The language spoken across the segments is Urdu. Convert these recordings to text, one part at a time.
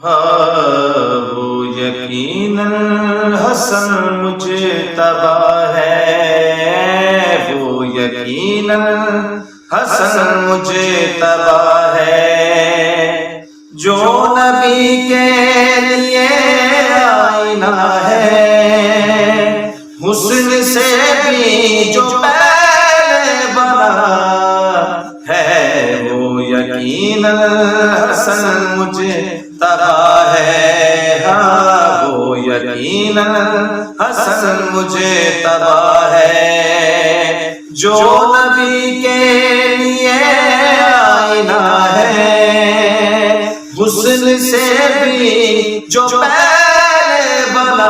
ہاں وہ یقیناً حسن مجتبی ہے، وہ یقیناً حسن مجتبی ہے، جو نبی کے لیے آئینہ ہے، حسن سے بھی جو پہلے بنا ہے، وہ یقیناً حسن مجتبی ہے، ہاں وہ یقیناً حسن مجتبی ہے، جو نبی کے لیے آئینہ ہے، حسن سے بھی جو پہلے بنا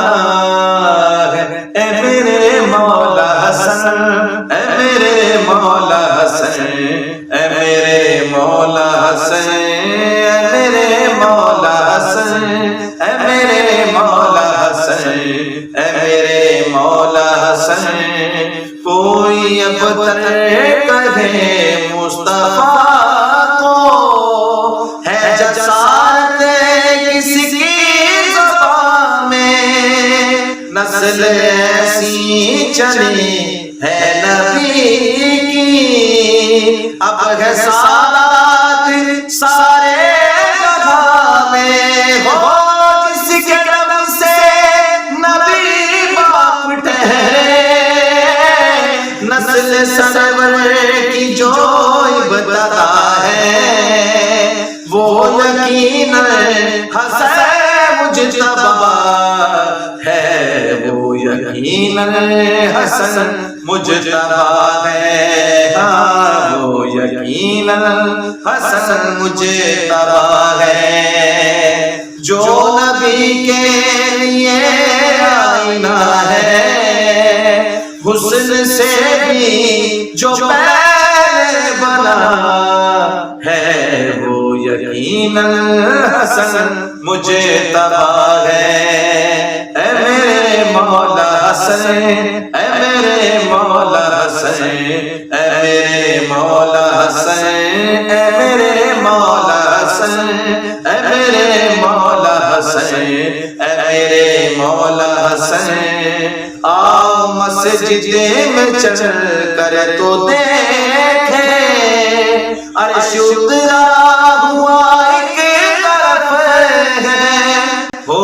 ہے، اے میرے مولا حسن، اے میرے مولا حسن، اے میرے مولا حسن، اے میرے مولا حسن، اے میرے مولا حسن، اے میرے مولا حسن، کوئی اب تر کہے مصطفیٰ کو ہے جسارت کسی کی زبان میں، نسل ایسی چلی ہے نبی کی، اب ہے سادات سارے جہاں میں، ہو جس کے نام سے نبی باپ ٹھہرے، نسل سرور کی جو ابتدا ہے، وہ یقیناً حسن مجتبی ہے، وہ یقیناً حسن مجتبی ہے، ہاں وہ یقیناً حسن مجتبی ہے، جو نبی کے لیے آئینہ ہے، حسن سے بھی جو پہلے بنا ہے، وہ یقیناً حسن مجتبی ہے، اے میرے مولا حسن، اے میرے مولا حسن، اے میرے مولا حسن، اے میرے مولا حسن، اے میرے مولا حسن، اے میرے مولا حسن، آؤ مسجد میں چل کر تو دیکھیں، عرش اترا ہوا ایک طرف ہے، وہ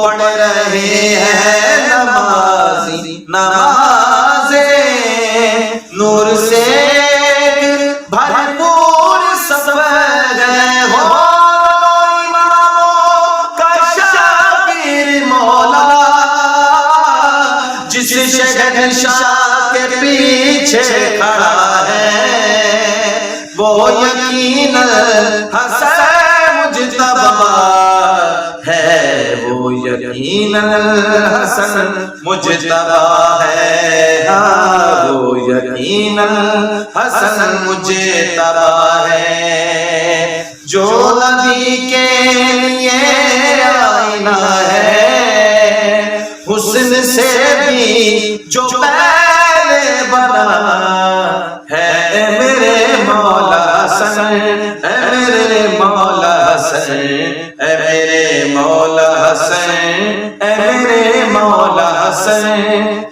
پڑھ رہے ہیں نمازی نمازیں، نور سے بھرپور سب ہے، ہو اماموں کا شاگرد مولا، جس شہنشاہ کے پیچھے کھڑا ہے، وہ یقیناً حسن مجتبی ہے، وہ یقیناً حسن مجتبی ہے، ہاں وہ یقیناً حسن مجتبی ہے، جو نبی کے لیے آئینہ ہے، حسن سے بھی جو پہلے بنا ہے، اے میرے مولا حسن، اے میرے مولا حسن، اے میرے مولا حسن، اے میرے مولا حسن،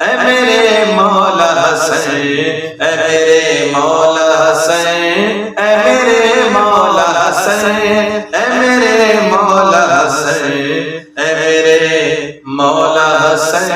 اے میرے مولا حسن، اے میرے مولا حسن، اے میرے مولا حسن، اے میرے مولا حسن، اے میرے مولا حسن۔